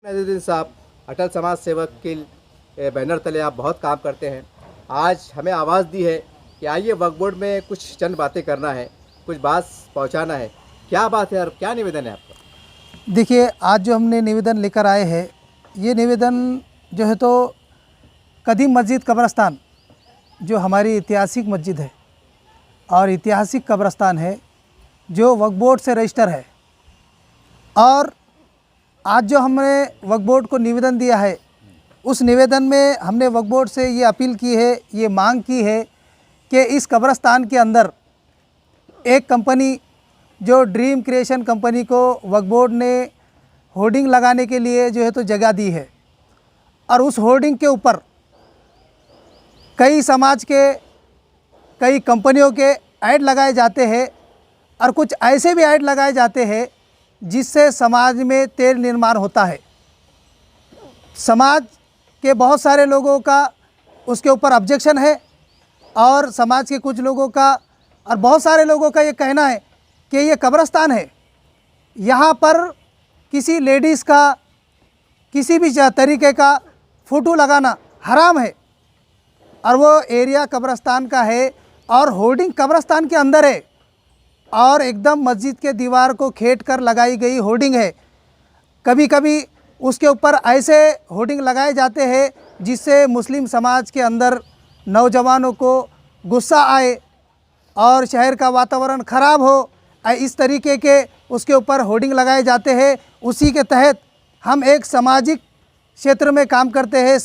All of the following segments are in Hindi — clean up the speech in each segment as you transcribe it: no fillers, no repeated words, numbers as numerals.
नज़रुद्दीन साहब अटल समाज सेवक के बैनर तले आप बहुत काम करते हैं। आज हमें आवाज़ दी है कि आइए वक्फ बोर्ड में कुछ चंद बातें करना है, कुछ बात पहुंचाना है। क्या बात है और क्या निवेदन है आपका? देखिए, आज जो हमने निवेदन लेकर आए हैं, ये निवेदन जो है तो कदीम मस्जिद कब्रस्तान जो हमारी ऐतिहासिक मस्जिद है और ऐतिहासिक कब्रस्तान है जो वक्फ बोर्ड से रजिस्टर है, और आज जो हमने वक्फ बोर्ड को निवेदन दिया है, उस निवेदन में हमने वक्फ बोर्ड से ये अपील की है, ये मांग की है कि इस कब्रस्तान के अंदर एक कंपनी जो ड्रीम क्रिएशन कंपनी को वक्फ बोर्ड ने होर्डिंग लगाने के लिए जो है तो जगह दी है, और उस होर्डिंग के ऊपर कई समाज के कई कंपनियों के ऐड लगाए जाते हैं, और कुछ ऐसे भी ऐड लगाए जाते हैं जिससे समाज में तेल निर्माण होता है। समाज के बहुत सारे लोगों का उसके ऊपर ऑब्जेक्शन है, और समाज के कुछ लोगों का और बहुत सारे लोगों का ये कहना है कि ये कब्रस्तान है, यहाँ पर किसी लेडीज़ का किसी भी तरीके का फ़ोटो लगाना हराम है, और वो एरिया कब्रस्तान का है और होर्डिंग कब्रस्तान के अंदर है, और एकदम मस्जिद के दीवार को खेट कर लगाई गई होर्डिंग है। कभी कभी उसके ऊपर ऐसे होर्डिंग लगाए जाते हैं जिससे मुस्लिम समाज के अंदर नौजवानों को गुस्सा आए और शहर का वातावरण ख़राब हो, इस तरीके के उसके ऊपर होर्डिंग लगाए जाते हैं। उसी के तहत हम एक सामाजिक क्षेत्र में काम करते हैं,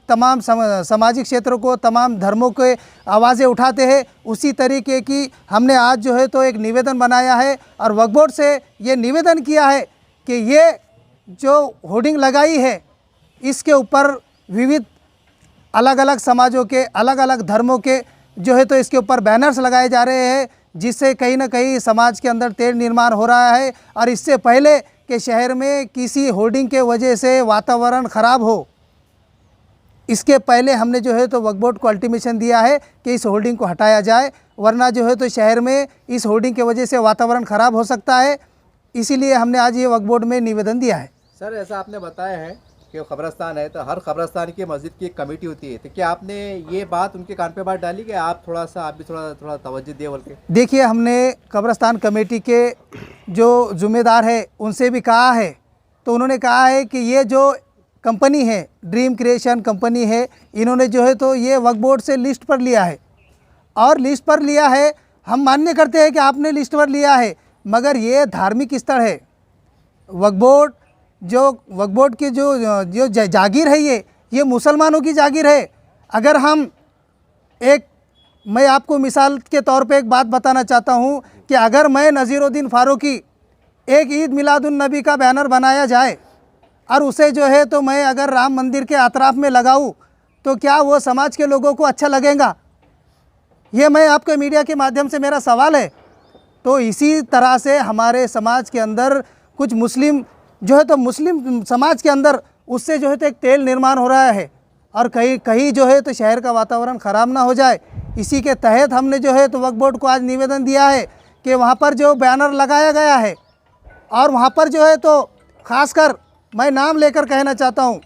तमाम सामाजिक क्षेत्रों को, तमाम धर्मों के आवाज़ें उठाते हैं। उसी तरीके की हमने आज जो है तो एक निवेदन बनाया है और वक्फ बोर्ड से ये निवेदन किया है कि ये जो होर्डिंग लगाई है इसके ऊपर विविध अलग अलग समाजों के, अलग अलग धर्मों के जो है तो इसके ऊपर बैनर्स लगाए जा रहे हैं, जिससे कहीं ना कहीं समाज के अंदर तेल निर्माण हो रहा है। और इससे पहले कि शहर में किसी होर्डिंग के वजह से वातावरण ख़राब हो, इसके पहले हमने जो है तो वक्फ बोर्ड को अल्टीमेशन दिया है कि इस होर्डिंग को हटाया जाए, वरना जो है तो शहर में इस होर्डिंग के वजह से वातावरण ख़राब हो सकता है। इसीलिए हमने आज ये वक्फ बोर्ड में निवेदन दिया है। सर, ऐसा आपने बताया है कि वो कब्रस्तान है तो हर कब्रस्तान की मस्जिद की एक कमेटी होती है, तो क्या आपने ये बात उनके कान पे बात डाली कि आप भी थोड़ा तवज्जो दिए बोल के? देखिए, हमने कब्रस्तान कमेटी के जो ज़िम्मेदार है उनसे भी कहा है, तो उन्होंने कहा है कि ये जो कंपनी है, ड्रीम क्रिएशन कंपनी है, इन्होंने जो है तो ये वक्फ बोर्ड से लिस्ट पर लिया है, और लिस्ट पर लिया है, हम मान्य करते हैं कि आपने लिस्ट पर लिया है, मगर ये धार्मिक स्थल है। वक्फ बोर्ड की जो जागीर है, ये मुसलमानों की जागीर है। अगर हम मैं आपको मिसाल के तौर पे एक बात बताना चाहता हूँ कि अगर मैं नज़ीरुद्दीन फ़ारूकी एक ईद मिलादुन नबी का बैनर बनाया जाए और उसे जो है तो मैं अगर राम मंदिर के अतराफ़ में लगाऊँ, तो क्या वो समाज के लोगों को अच्छा लगेगा? ये मैं आपके मीडिया के माध्यम से मेरा सवाल है। तो इसी तरह से हमारे समाज के अंदर कुछ मुस्लिम जो है तो मुस्लिम समाज के अंदर उससे जो है तो एक तेल निर्माण हो रहा है, और कहीं जो है तो शहर का वातावरण ख़राब ना हो जाए। इसी के तहत हमने जो है तो वक्फ बोर्ड को आज निवेदन दिया है कि वहाँ पर जो बैनर लगाया गया है, और वहाँ पर जो है तो ख़ासकर मैं नाम लेकर कहना चाहता हूँ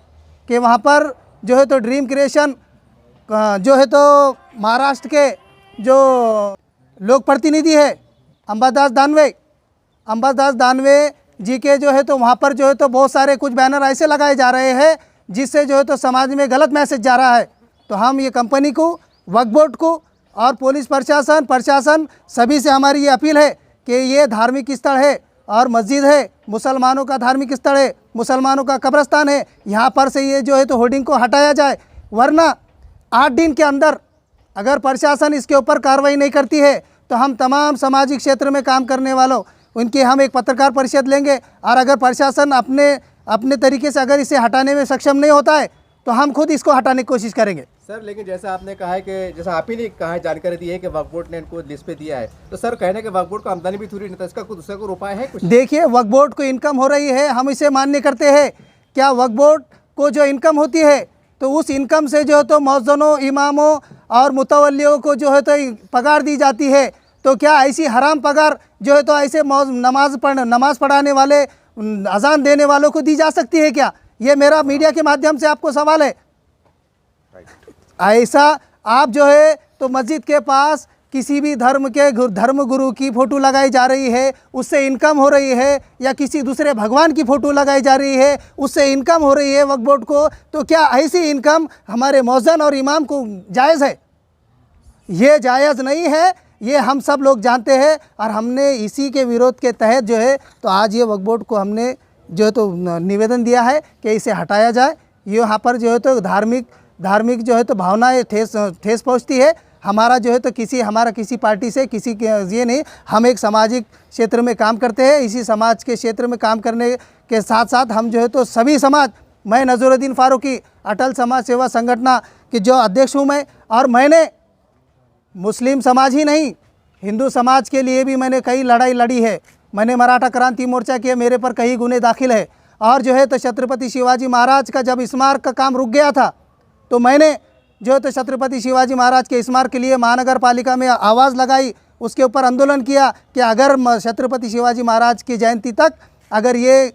कि वहाँ पर जो है तो ड्रीम क्रिएशन जो है तो महाराष्ट्र के जो लोक प्रतिनिधि है अंबादास दानवे जी के जो है तो वहाँ पर जो है तो बहुत सारे कुछ बैनर ऐसे लगाए जा रहे हैं जिससे जो है तो समाज में गलत मैसेज जा रहा है। तो हम ये कंपनी को, वक्फ बोर्ड को और पुलिस प्रशासन सभी से हमारी ये अपील है कि ये धार्मिक स्थल है और मस्जिद है, मुसलमानों का धार्मिक स्थल है, मुसलमानों का कब्रस्तान है, यहाँ पर से ये जो है तो होर्डिंग को हटाया जाए, वरना 8 दिन के अंदर अगर प्रशासन इसके ऊपर कार्रवाई नहीं करती है तो हम तमाम सामाजिक क्षेत्र में काम करने वालों उनकी हम एक पत्रकार परिषद लेंगे, और अगर प्रशासन अपने तरीके से अगर इसे हटाने में सक्षम नहीं होता है तो हम खुद इसको हटाने की कोशिश करेंगे। सर, लेकिन जैसा आपने कहा है कि जैसा आप ही ने कहा है, जानकारी दी है कि वक्फ बोर्ड ने इनको लिस्ट पे दिया है, तो सर कहने के वक्फ बोर्ड को आमदनी भी थोड़ी नहीं था, इसका कुछ दूसरा कोई उपाय है कुछ? देखिए, वक्फ बोर्ड को इनकम हो रही है, हम इसे मान्य करते हैं। क्या वक्फ बोर्ड को जो इनकम होती है तो उस इनकम से जो है तो मौज़नों, इमामों और मुतवल्लियों को जो है तो पगार दी जाती है, तो क्या ऐसी हराम पगार जो है तो ऐसे नमाज पढ़ाने वाले, अजान देने वालों को दी जा सकती है क्या? ये मेरा मीडिया के माध्यम से आपको सवाल है। ऐसा आप जो है तो मस्जिद के पास किसी भी धर्म के धर्म गुरु की फ़ोटो लगाई जा रही है, उससे इनकम हो रही है, या किसी दूसरे भगवान की फ़ोटो लगाई जा रही है, उससे इनकम हो रही है वक्फ बोर्ड को, तो क्या ऐसी इनकम हमारे मौज़न और इमाम को जायज़ है? ये जायज़ नहीं है, ये हम सब लोग जानते हैं। और हमने इसी के विरोध के तहत जो है तो आज ये वक्फ बोर्ड को हमने जो है तो निवेदन दिया है कि इसे हटाया जाए। ये यहाँ पर जो है तो धार्मिक जो है तो भावनाएं ठेस पहुँचती है। हमारा जो है तो हमारा किसी पार्टी से किसी के ये नहीं, हम एक सामाजिक क्षेत्र में काम करते हैं। इसी समाज के क्षेत्र में काम करने के साथ साथ हम जो है तो सभी समाज, मैं नज़रुद्दीन फ़ारूकी अटल समाज सेवा संगठन के जो अध्यक्ष हूँ मैं, और मैंने मुस्लिम समाज ही नहीं हिंदू समाज के लिए भी मैंने कई लड़ाई लड़ी है। मैंने मराठा क्रांति मोर्चा किया, मेरे पर कई गुने दाखिल है। और जो है तो छत्रपति शिवाजी महाराज का जब स्मारक का काम रुक गया था तो मैंने जो है तो छत्रपति शिवाजी महाराज के स्मारक के लिए महानगर पालिका में आवाज़ लगाई, उसके ऊपर आंदोलन किया कि अगर छत्रपति शिवाजी महाराज की जयंती तक अगर ये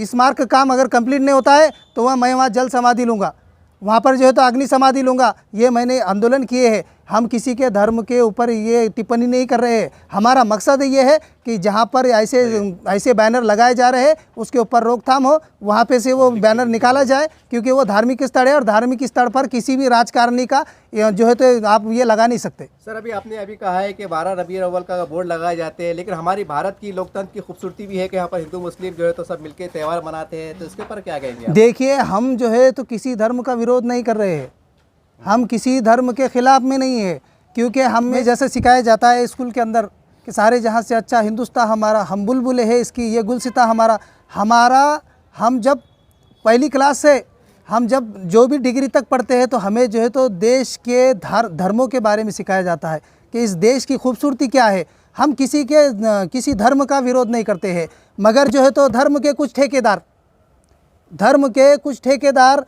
स्मारक का काम अगर कंप्लीट नहीं होता है तो मैं वहाँ जल समाधि लूँगा, वहाँ पर जो है तो अग्नि समाधि लूँगा। ये मैंने आंदोलन किए हैं। हम किसी के धर्म के ऊपर ये टिप्पणी नहीं कर रहे हैं। हमारा मकसद ये है कि जहाँ पर ऐसे बैनर लगाए जा रहे हैं उसके ऊपर रोकथाम हो, वहाँ पे से वो बैनर निकाला जाए, क्योंकि वो धार्मिक स्थल है और धार्मिक स्थल पर किसी भी राजकारणी का जो है तो आप ये लगा नहीं सकते। सर आपने अभी कहा है कि 12 रबीउल अव्वल का बोर्ड लगाए जाते हैं, लेकिन हमारी भारत की लोकतंत्र की खूबसूरती भी है कि यहाँ पर हिंदू मुस्लिम जो है तो सब मिलकर त्यौहार मनाते हैं, तो इसके ऊपर क्या कहेंगे आप? देखिए, हम जो है तो किसी धर्म का विरोध नहीं कर रहे हैं, हम किसी धर्म के खिलाफ में नहीं है, क्योंकि हमें जैसे सिखाया जाता है स्कूल के अंदर कि सारे जहाँ से अच्छा हिंदुस्तान हमारा, हम बुलबुल है इसकी, ये गुलसिता हमारा। हम जब पहली क्लास से हम जब जो भी डिग्री तक पढ़ते हैं तो हमें जो है तो देश के धर्मों के बारे में सिखाया जाता है कि इस देश की खूबसूरती क्या है। हम किसी धर्म का विरोध नहीं करते हैं, मगर जो है तो धर्म के कुछ ठेकेदार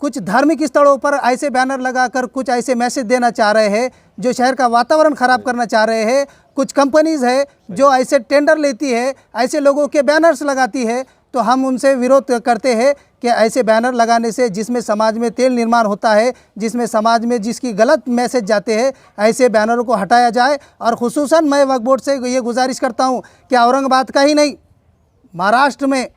कुछ धार्मिक स्थलों पर ऐसे बैनर लगाकर कुछ ऐसे मैसेज देना चाह रहे हैं जो शहर का वातावरण ख़राब करना चाह रहे हैं। कुछ कंपनीज़ है जो ऐसे टेंडर लेती है, ऐसे लोगों के बैनर्स लगाती है, तो हम उनसे विरोध करते हैं कि ऐसे बैनर लगाने से जिसमें समाज में तेल निर्माण होता है, जिसमें समाज में जिसकी गलत मैसेज जाते हैं, ऐसे बैनरों को हटाया जाए। और ख़ुसूसन मैं वक्फ बोर्ड से ये गुजारिश करता हूँ कि औरंगाबाद का ही नहीं, महाराष्ट्र में,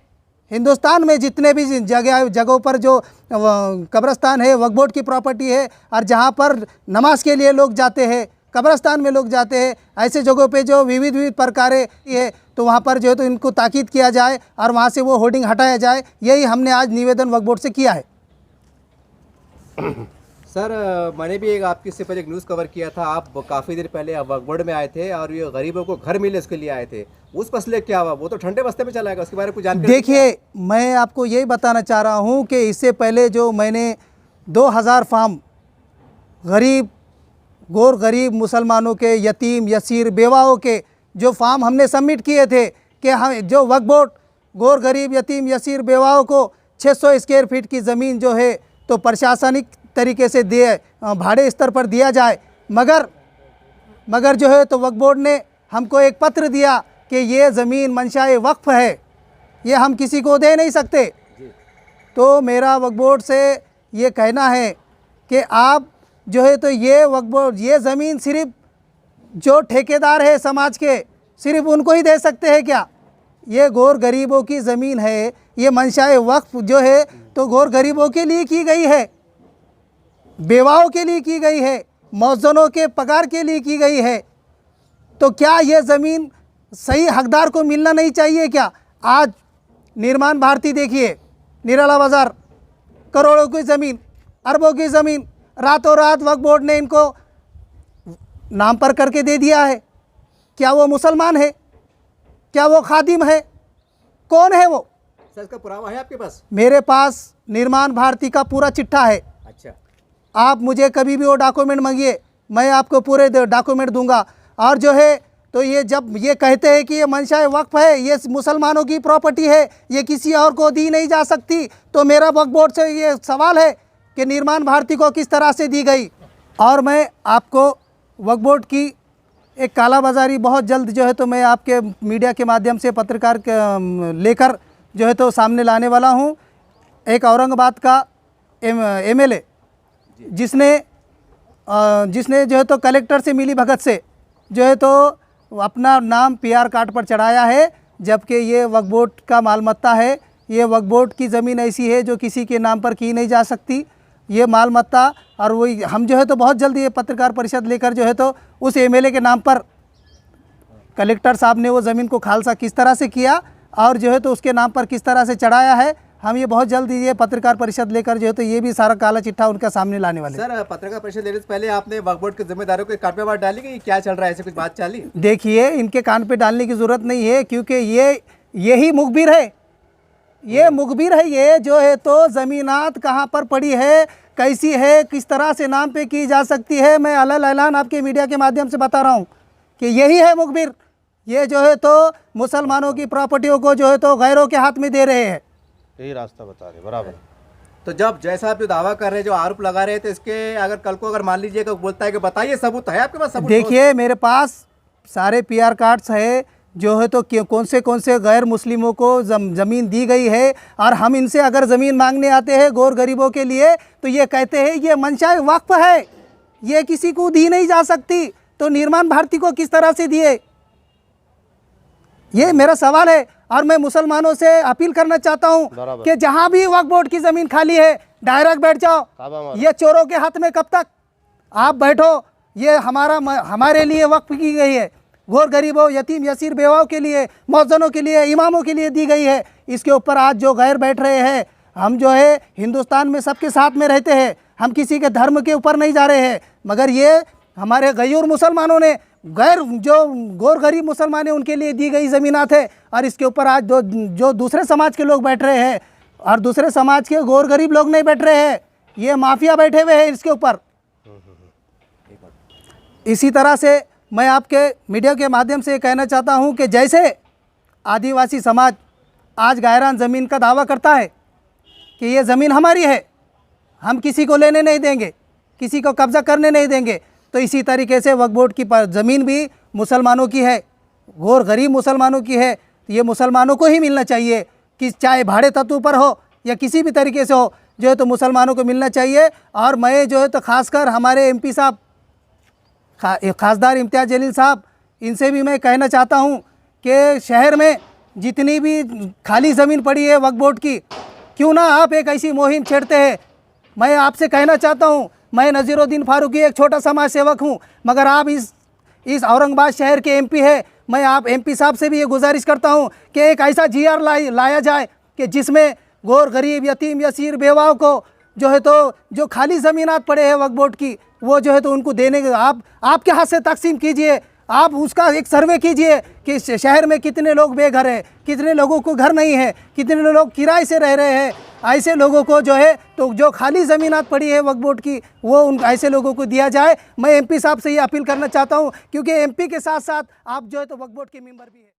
हिंदुस्तान में जितने भी जगहों पर जो कब्रस्तान है वक्फ बोर्ड की प्रॉपर्टी है, और जहाँ पर नमाज के लिए लोग जाते हैं, कब्रस्तान में लोग जाते हैं, ऐसे जगहों पे जो विविध प्रकार है तो वहाँ पर जो है तो इनको ताकीद किया जाए और वहाँ से वो होर्डिंग हटाया जाए। यही हमने आज निवेदन वक्फ बोर्ड से किया है। सर मैंने भी आपकी इससे पहले एक न्यूज़ कवर किया था, आप काफ़ी देर पहले वक्फ बोर्ड में आए थे और ये गरीबों को घर मिले उसके लिए आए थे, उस मसले क्या हुआ? वो तो ठंडे बस्ते में चला गया, उसके बारे में कुछ जानकारी? देखिए, मैं आपको यही बताना चाह रहा हूँ कि इससे पहले जो मैंने 2000 फार्म गरीब मुसलमानों के, यतीम यसीर बेवाओं के जो फार्म हमने सबमिट किए थे कि हम जो वक्फ बोर्ड गोर गरीब यतीम यसीर बेवाओं को 600 स्क्वायर फीट की ज़मीन जो है तो प्रशासनिक तरीके से भाड़े स्तर पर दिया जाए, मगर जो है तो वक्फ बोर्ड ने हमको एक पत्र दिया कि ये ज़मीन मंशाए वक्फ है, ये हम किसी को दे नहीं सकते। तो मेरा वक्फ बोर्ड से ये कहना है कि आप जो है तो ये वक्फ बोर्ड ये ज़मीन सिर्फ जो ठेकेदार है समाज के सिर्फ उनको ही दे सकते हैं क्या? ये गौर गरीबों की ज़मीन है, ये मंशाए वक्फ जो है तो गौर गरीबों के लिए की गई है, बेवाओं के लिए की गई है, मौज़नों के पगार के लिए की गई है। तो क्या ये ज़मीन सही हकदार को मिलना नहीं चाहिए क्या? आज निर्माण भारती देखिए, निराला बाज़ार, करोड़ों की ज़मीन, अरबों की ज़मीन, रातों रात वक्फ बोर्ड ने इनको नाम पर करके दे दिया है। क्या वो मुसलमान है? क्या वो खादिम है? कौन है वो? सर इसका पुरावा है आपके पास? मेरे पास निर्माण भारती का पूरा चिट्ठा है। अच्छा, आप मुझे कभी भी वो डॉक्यूमेंट मांगिए, मैं आपको पूरे डॉक्यूमेंट दूंगा। और जो है तो ये जब ये कहते हैं कि ये मंशाए वक्फ है, ये मुसलमानों की प्रॉपर्टी है, ये किसी और को दी नहीं जा सकती, तो मेरा वक्फ बोर्ड से ये सवाल है कि निर्माण भारती को किस तरह से दी गई। और मैं आपको वक्फ बोर्ड की एक कालाबाजारी बहुत जल्द जो है तो मैं आपके मीडिया के माध्यम से पत्रकार लेकर जो है तो सामने लाने वाला हूं। एक औरंगाबाद का MLA जिसने जो है तो कलेक्टर से मिली भगत से जो है तो अपना नाम PR कार्ड पर चढ़ाया है, जबकि ये वक्फ बोर्ड का मालमत्ता है। ये वक्फ बोर्ड की ज़मीन ऐसी है जो किसी के नाम पर की नहीं जा सकती, ये मालमत्ता। और वही हम जो है तो बहुत जल्दी ये पत्रकार परिषद लेकर जो है तो उस MLA के नाम पर कलेक्टर साहब ने वो ज़मीन को खालसा किस तरह से किया और जो है तो उसके नाम पर किस तरह से चढ़ाया है, हम ये बहुत जल्द ये पत्रकार परिषद लेकर जो है तो ये भी सारा काला चिट्ठा उनका सामने लाने वाले। सर, पत्रकार परिषद लेने से पहले आपने वक्फ बोर्ड के जिम्मेदारों के कान पे बात डाली कि क्या चल रहा है, ऐसे कुछ बात चली? देखिए, इनके कान पे डालने की ज़रूरत नहीं है, क्योंकि यही मुखबिर है। ये मुखबिर है, ये जो है तो ज़मीनात कहाँ पर पड़ी है, कैसी है, किस तरह से नाम पे की जा सकती है, मैं अलग ऐलान आपके मीडिया के माध्यम से बता रहा हूँ कि यही है मुखबिर। ये जो है तो मुसलमानों की प्रॉपर्टियों को जो है तो गैरों के हाथ में दे रहे हैं, यही रास्ता बता रहे बराबर। तो जब जैसा आप जो दावा कर रहे हैं, जो आरोप लगा रहे हैं, तो इसके अगर कल को अगर मान लीजिए कि बोलता है कि बताइए सबूत है आपके पास? सबूत देखिए, मेरे पास सारे PR कार्ड्स है जो है तो कौन से गैर मुस्लिमों को ज़मीन दी गई है, और हम इनसे अगर ज़मीन मांगने आते हैं गौर गरीबों के लिए तो ये कहते हैं ये मंशा वक्फ है, ये किसी को दी नहीं जा सकती, तो निर्माण भारती को किस तरह से दिए? ये मेरा सवाल है। और मैं मुसलमानों से अपील करना चाहता हूँ कि जहाँ भी वक्फ बोर्ड की ज़मीन खाली है डायरेक्ट बैठ जाओ। ये चोरों के हाथ में कब तक आप बैठो? ये हमारे लिए वक्फ की गई है, गौर गरीबों, यतीम यसीर बेवाओं के लिए, मौजनों के लिए, इमामों के लिए दी गई है। इसके ऊपर आज जो गैर बैठ रहे हैं, हम जो है हिंदुस्तान में सबके साथ में रहते हैं, हम किसी के धर्म के ऊपर नहीं जा रहे हैं, मगर ये हमारे गैर मुसलमानों ने जो गौर गरीब मुसलमान है उनके लिए दी गई ज़मीनात है, और इसके ऊपर आज जो दूसरे समाज के लोग बैठ रहे हैं और दूसरे समाज के गौर गरीब लोग नहीं बैठ रहे हैं, ये माफिया बैठे हुए हैं इसके ऊपर। इसी तरह से मैं आपके मीडिया के माध्यम से कहना चाहता हूं कि जैसे आदिवासी समाज आज गायरान ज़मीन का दावा करता है कि ये ज़मीन हमारी है, हम किसी को लेने नहीं देंगे, किसी को कब्ज़ा करने नहीं देंगे, तो इसी तरीके से वक्फ बोर्ड की ज़मीन भी मुसलमानों की है, गौर गरीब मुसलमानों की है। तो ये मुसलमानों को ही मिलना चाहिए, कि चाहे भाड़े तत्व पर हो या किसी भी तरीके से हो, जो है तो मुसलमानों को मिलना चाहिए। और मैं जो है तो ख़ासकर हमारे MP साहब खासदार इम्तियाज़ जलील साहब, इनसे भी मैं कहना चाहता हूँ कि शहर में जितनी भी खाली ज़मीन पड़ी है वक्फ बोर्ड की, क्यों ना आप एक ऐसी मुहिम छेड़ते हैं। मैं आपसे कहना चाहता हूँ, मैं नज़ीरुद्दीन फारूकी एक छोटा समाज सेवक हूँ, मगर आप इस औरंगाबाद शहर के MP है। मैं आप MP साहब से भी ये गुजारिश करता हूँ कि एक ऐसा GR लाया जाए कि जिसमें गौर गरीब, यतीम यसीर बेवाओं को जो है तो जो खाली ज़मीनात पड़े हैं वक्फ बोर्ड की, वो जो है तो उनको देने के आपके हाथ से तकसीम कीजिए। आप उसका एक सर्वे कीजिए कि शहर में कितने लोग बेघर हैं, कितने लोगों को घर नहीं है, कितने लोग किराए से रह रहे हैं। ऐसे लोगों को जो है तो जो खाली ज़मीनात पड़ी है वक्फ बोर्ड की, वो उन ऐसे लोगों को दिया जाए। मैं MP साहब से ये अपील करना चाहता हूँ, क्योंकि MP के साथ साथ आप जो है तो वक्फ बोर्ड के मेंबर भी हैं।